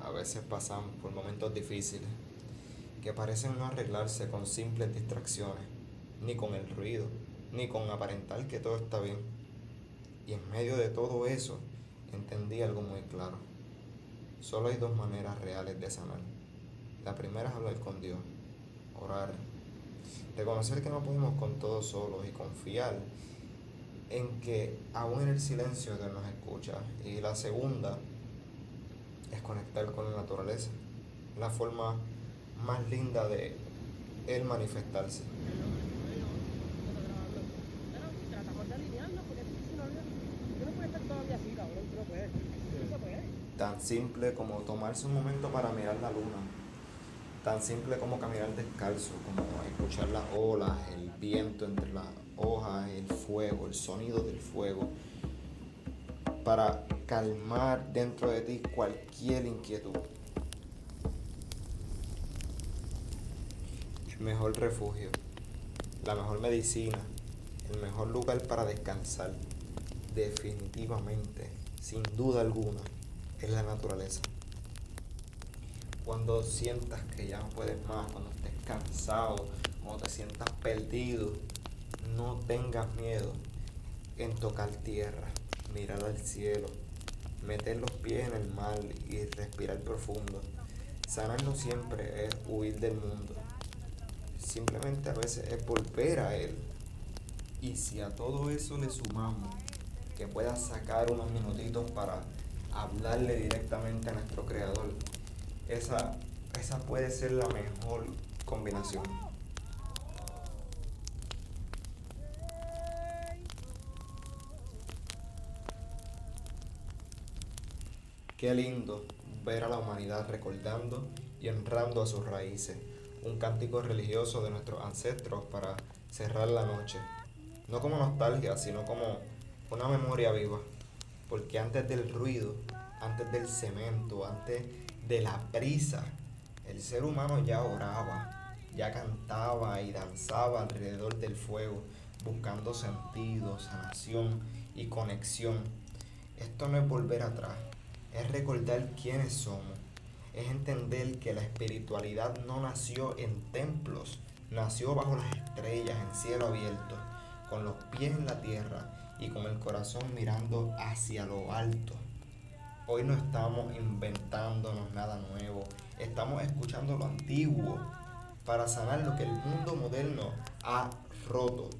A veces pasamos por momentos difíciles que parecen no arreglarse con simples distracciones, ni con el ruido, ni con aparentar que todo está bien. Y en medio de todo eso, entendí algo muy claro. Solo hay dos maneras reales de sanar. La primera es hablar con Dios, orar, reconocer que no podemos con todo solos y confiar en que aún en el silencio Dios nos escucha. Y la segunda es conectar con la naturaleza, la forma más linda de Él manifestarse. Tratamos de alinearnos porque si no, yo no puedo estar todavía así, cabrón, tú no puedes. No se puede. Tan simple como tomarse un momento para mirar la luna, tan simple como caminar descalzo, como escuchar las olas, el viento entre las hojas, el fuego, el sonido del fuego, para calmar dentro de ti cualquier inquietud. El mejor refugio, la mejor medicina, el mejor lugar para descansar, definitivamente, sin duda alguna, es la naturaleza. Cuando sientas que ya no puedes más, cuando estés cansado, cuando te sientas perdido, no tengas miedo en tocar tierra, mirar al cielo, meter los pies en el mar y respirar profundo. Sanar no siempre es huir del mundo, simplemente a veces es volver a él. Y si a todo eso le sumamos que puedas sacar unos minutitos para hablarle directamente a nuestro creador, esa, esa puede ser la mejor combinación. Qué lindo ver a la humanidad recordando y honrando a sus raíces, un cántico religioso de nuestros ancestros para cerrar la noche, no como nostalgia, sino como una memoria viva, porque antes del ruido, antes del cemento, antes de la prisa, el ser humano ya oraba, ya cantaba y danzaba alrededor del fuego, buscando sentido, sanación y conexión. Esto no es volver atrás, es recordar quiénes somos, es entender que la espiritualidad no nació en templos, nació bajo las estrellas, en cielo abierto, con los pies en la tierra y con el corazón mirando hacia lo alto. Hoy no estamos inventándonos nada nuevo, estamos escuchando lo antiguo para sanar lo que el mundo moderno ha roto.